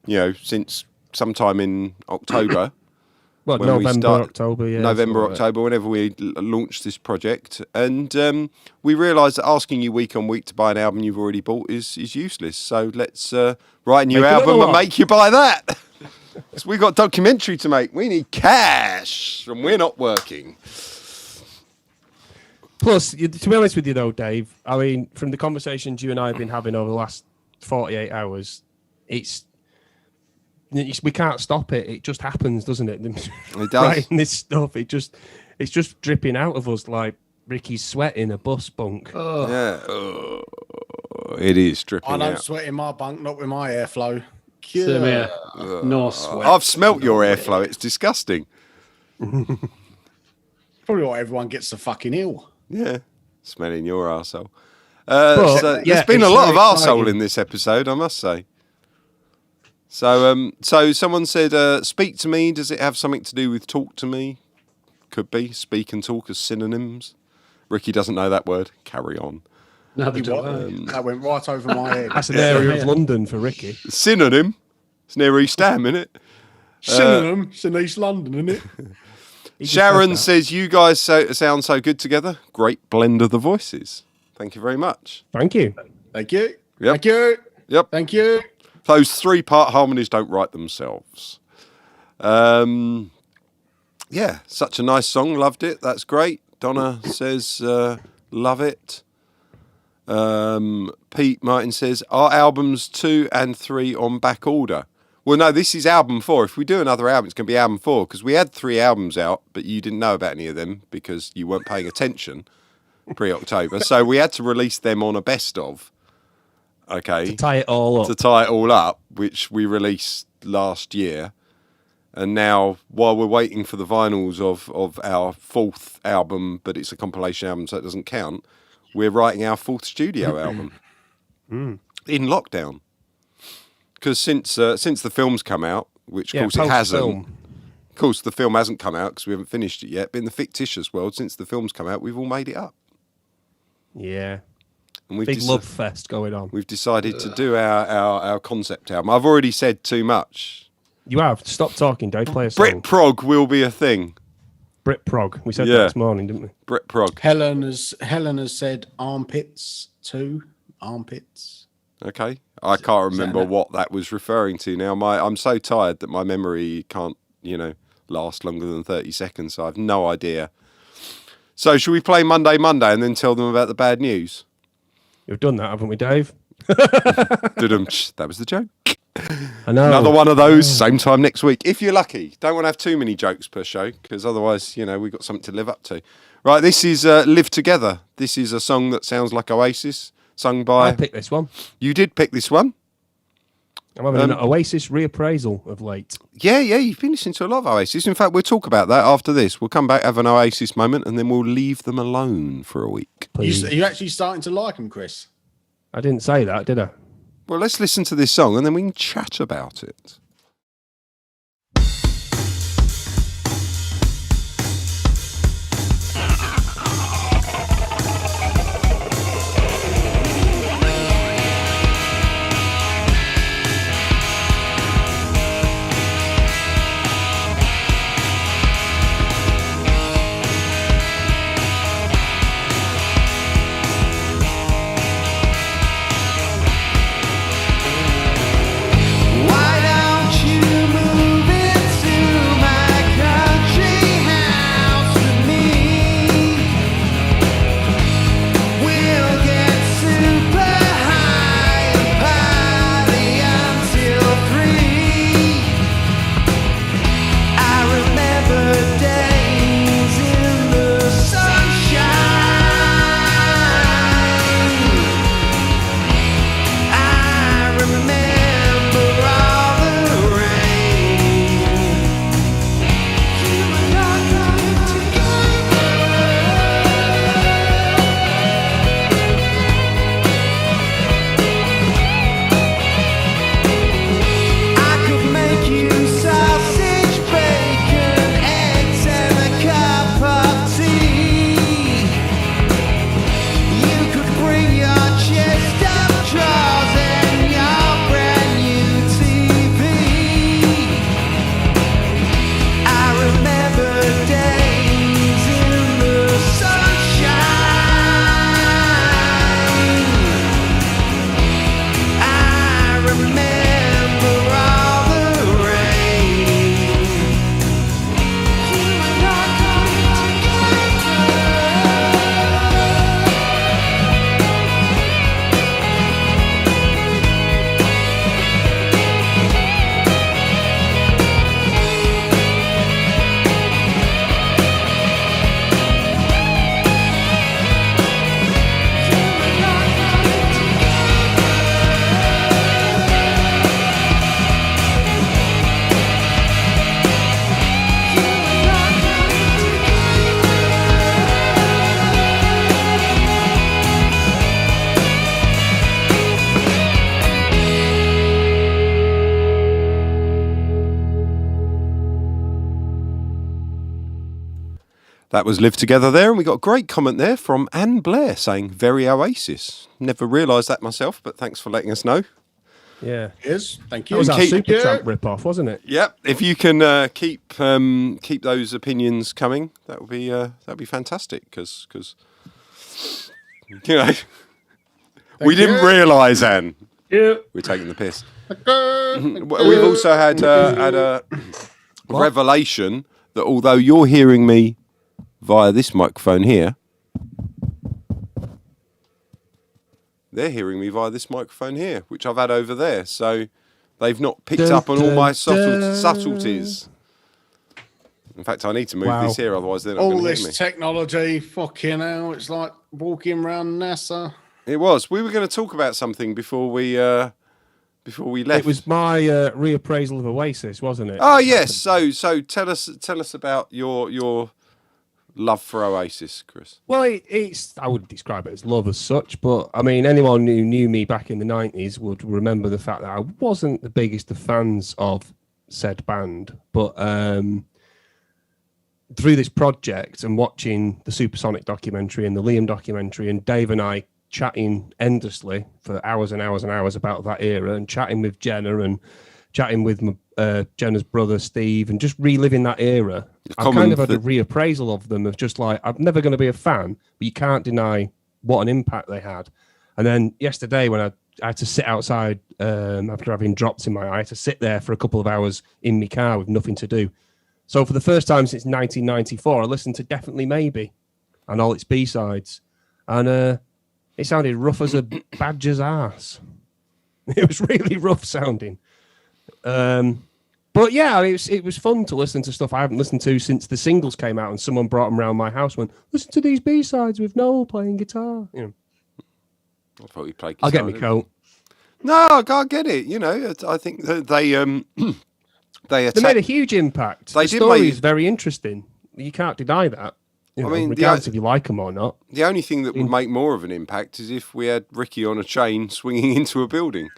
since sometime in October. Well, when we November, October, yeah. November, something like that. October, whenever we launched this project. And we realised that asking you week on week to buy an album you've already bought is useless. So let's write a new Make another album and one. make you buy that. 'Cause we got documentary to make. We need cash, and we're not working. Plus, to be honest with you, though, Dave, I mean, from the conversations you and I have been having over the last 48 hours, we can't stop it. It just happens, doesn't it? It does. Writing this stuff, it's just dripping out of us like Ricky's sweat in a bus bunk. Yeah, it is dripping I don't out. sweat in my bunk, not with my airflow. Same here. No sweat. I've smelt your airflow. It's disgusting. Probably why everyone gets the fucking ill. Yeah, smelling your arsehole. But, So yeah, there's been a it's lot of very arsehole exciting. in this episode, I must say. So someone said, "Speak to me." Does it have something to do with talk to me? Could be. Speak and talk as synonyms. Ricky doesn't know that word. Carry on. Neither do I. That went right over my head. That's an area of London for Ricky. Synonym. It's near East Ham, isn't it? Synonym. It's in East London, isn't it? He just Sharon said that. says, "You guys sound so good together. Great blend of the voices. Thank you very much." Thank you. Thank you. Yep. Thank you. Yep. Thank you. Those 3-part harmonies don't write themselves. Yeah, such a nice song. Loved it. That's great. Donna says, love it. Pete Martin says, are albums 2 and 3 on back order? Well, no, this is album 4. If we do another album, it's going to be album 4 because we had 3 albums out, but you didn't know about any of them because you weren't paying attention pre-October. So we had to release them on a best of. Okay. Tie it all up. To tie it all up, which we released last year. And now, while we're waiting for the vinyls of our 4th album, but it's a compilation album, so it doesn't count, we're writing our 4th studio album in lockdown. Because since the film's come out, which of course it hasn't. post-film. Of course, the film hasn't come out because we haven't finished it yet. But in the fictitious world, since the film's come out, we've all made it up. Yeah. And we've Big love fest going on. We've decided to do our concept album. I've already said too much. You have. Stop talking, Dave. Play a song. Britprog will be a thing. Britprog. We said Yeah. that this morning, didn't we? Britprog. Helen has said armpits too. Armpits. Okay. I can't remember what that was referring to now. I'm so tired that my memory can't, last longer than 30 seconds. So I have no idea. So should we play Monday and then tell them about the bad news? We've done that, haven't we, Dave? That was the joke. I know. Another one of those, same time next week. If you're lucky. Don't want to have too many jokes per show, because otherwise, we've got something to live up to. Right, this is Live Together. This is a song that sounds like Oasis, sung by... I picked this one. You did pick this one? I'm having an Oasis reappraisal of late. Yeah, you've been listening to a lot of Oasis. In fact, we'll talk about that after this. We'll come back, have an Oasis moment, and then we'll leave them alone for a week. Please. You actually starting to like them, Chris? I didn't say that, did I? Well, let's listen to this song, and then we can chat about it. Why don't That was Live Together there, and we got a great comment there from Anne Blair saying, very Oasis. Never realised that myself, but thanks for letting us know. Yeah. Yes, thank That you. was our Keep- Supertramp rip-off, wasn't it? Yep, if you can keep those opinions coming, that would be fantastic, because you know, we didn't realise, Anne. Yeah. We're taking the piss. We've also had a revelation that although you're hearing me via this microphone here, they're hearing me via this microphone here, which I've had over there. So they've not picked up on all my subtleties. In fact, I need to move this here, otherwise they're not All going to hear me. this technology, fucking hell, it's like walking around NASA. It was. We were going to talk about something before we left. It was my reappraisal of Oasis, wasn't it? Oh yes. So tell us about your love for Oasis, Chris. Well, it's I wouldn't describe it as love as such, but I mean, anyone who knew me back in the 90s would remember the fact that I wasn't the biggest of fans of said band, but through this project and watching the Supersonic documentary and the Liam documentary, and Dave and I chatting endlessly for hours and hours and hours about that era, and chatting with Jenna and chatting with Jenna's brother Steve, and just reliving that era. I've kind of had a reappraisal of them, of just like, I'm never going to be a fan, but you can't deny what an impact they had. And then yesterday when I had to sit outside after having drops in my eye, I had to sit there for a couple of hours in my car with nothing to do. So for the first time since 1994, I listened to Definitely Maybe and all its B-sides. And it sounded rough as a badger's ass. It was really rough sounding. But yeah, it was fun to listen to stuff I haven't listened to since the singles came out, and someone brought them around my house and went, listen to these B-sides with Noel playing guitar. You know, I thought you played. I'll get me coat. No, I can't get it. You know, I think that they They made a huge impact. They The did story make- is very interesting. You can't deny that. You know, mean, regardless if you like them or not. The only thing that would make more of an impact is if we had Ricky on a chain swinging into a building.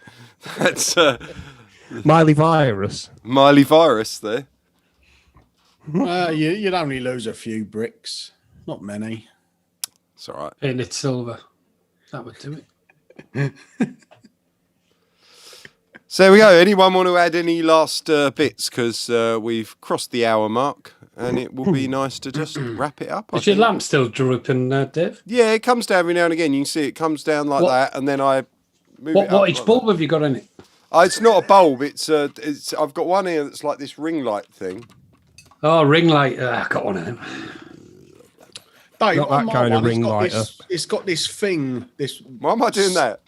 That's Miley Virus. Miley Virus there. You'd only lose a few bricks, not many. It's all right. And it's silver. That would do it. So there we go. Anyone want to add any last bits? Because we've crossed the hour mark, and it will be nice to just wrap it up. I Is your think. lamp still drooping, Dave? Yeah, it comes down every now and again. You can see it comes down like that, and then I move What it up wattage like bulb have you got in it? that. It's not a bulb. It's I've got one here that's like this ring light thing. Oh, ring light. I got one of them. Dave, Not on that my kind of one, ring it's got this thing. This Why am I doing that?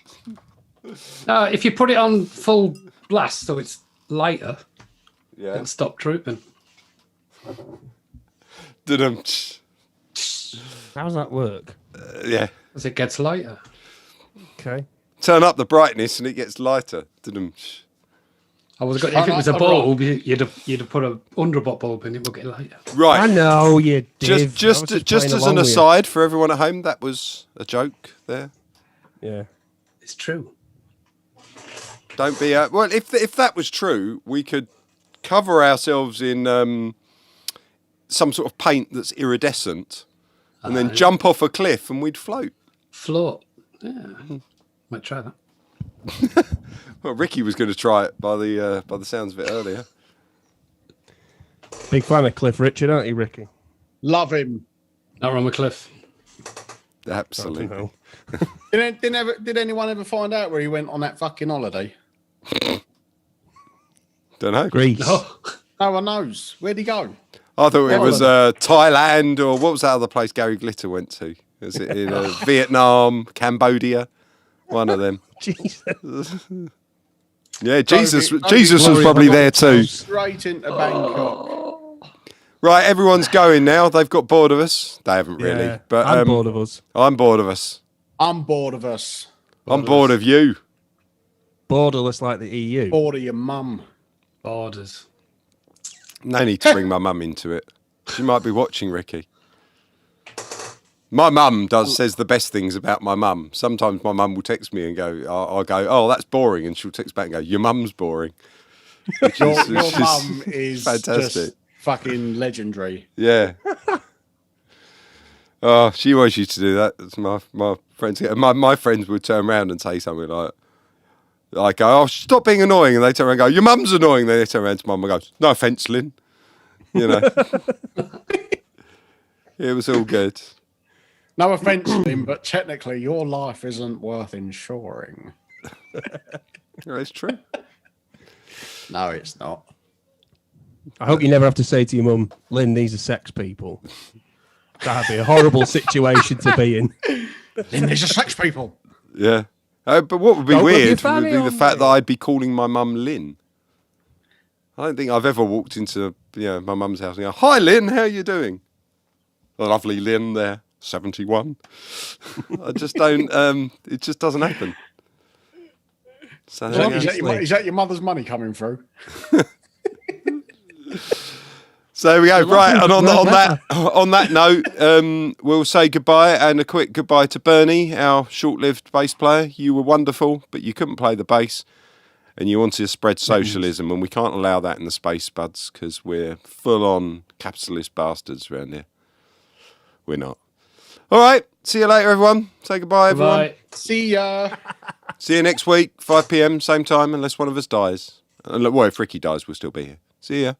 If you put it on full blast so it's lighter, Yeah. it'll stop drooping. Dum. How does that work? Yeah. As it gets lighter. Okay. Turn up the brightness and it gets lighter. Dum. I was going. If it was a bulb, you'd have put a 100-watt bulb in, it would get lighter. Right. I know you did. Just as an aside for everyone at home, that was a joke there. Yeah. It's true. Don't be well. If that was true, we could cover ourselves in some sort of paint that's iridescent, and then jump off a cliff, and we'd float. Float. Yeah. Might try that. Well, Ricky was going to try it by the sounds of it earlier. Big fan of Cliff Richard, aren't you, Ricky? love him. Not on the cliff. Absolutely. No. Did anyone ever find out where he went on that fucking holiday? Don't know. Greece. No. No one knows. Where'd he go? I thought it was Thailand, or what was that other place Gary Glitter went to? Was it in Vietnam, Cambodia? One of them. Jesus. Yeah, Jesus Glory was Glory probably of there too. Straight into Bangkok. Right, everyone's going now. They've got bored of us. They haven't really, Yeah, but I'm bored of us. I'm bored of us. I'm bored of us. I'm bored of you. Borderless like the EU. Bored of your mum. Borders. No need to bring my mum into it. She might be watching, Ricky. My mum says the best things about my mum. Sometimes my mum will text me and go, I'll go, oh, that's boring. And she'll text back and go, your mum's boring. Your Which is mum is fantastic. just fucking legendary. Yeah. Oh, she always used to do that. It's my friends. My friends would turn around and say something like, "Oh, stop being annoying," and they turn around and go, "Your mum's annoying." Then they turn around to mum and goes, "No offence, Lynn." You know, it was all good. No offence, Lynn, but technically your life isn't worth insuring. It's true. No, it's not. I hope you never have to say to your mum, Lynn, these are sex people. That'd be a horrible situation to be in. Lynn, these are sex people. Yeah. But what would be Don't rub your weird would fanny be the on fact me. that I'd be calling my mum Lynn. I don't think I've ever walked into my mum's house and go, "Hi, Lynn, how are you doing?" The lovely Lynn there, 71. I just don't, it just doesn't happen. So, Is that your mother's money coming through? So there we go. Right, and on that note, we'll say goodbye, and a quick goodbye to Bernie, our short-lived bass player. You were wonderful, but you couldn't play the bass, and you wanted to spread socialism, and we can't allow that in the Space Buds because we're full-on capitalist bastards around here. We're not. All right. See you later, everyone. Say goodbye, everyone. Right. See ya. See you next week, 5 p.m, same time, unless one of us dies. Well, if Ricky dies, we'll still be here. See ya.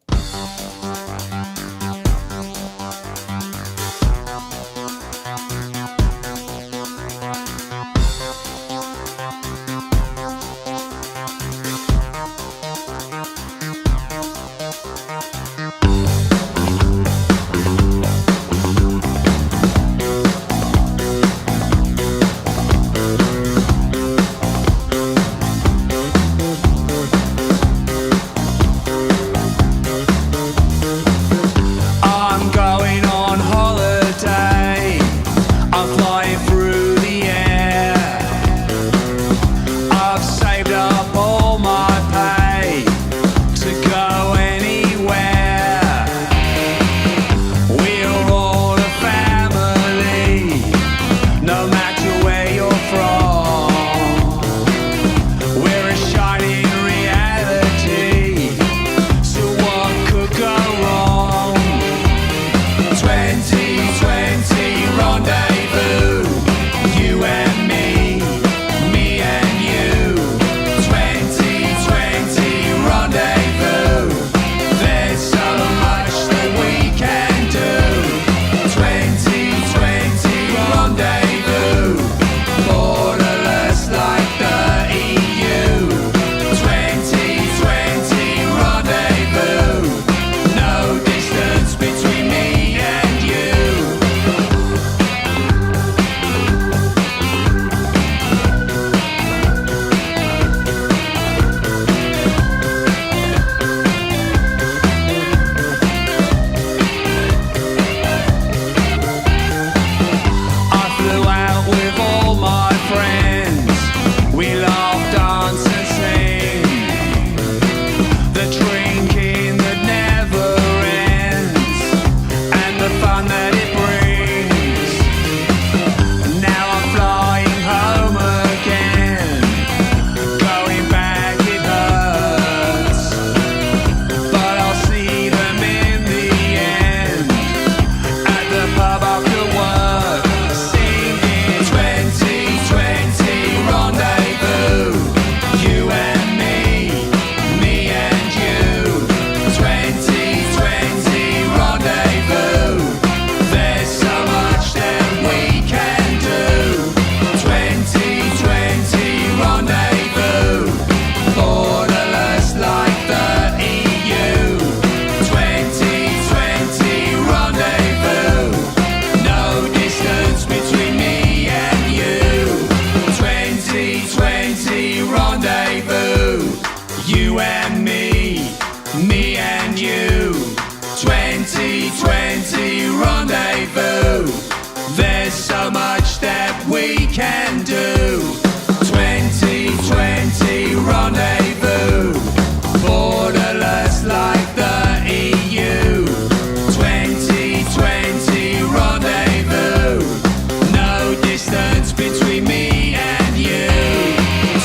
Between me and you,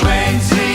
20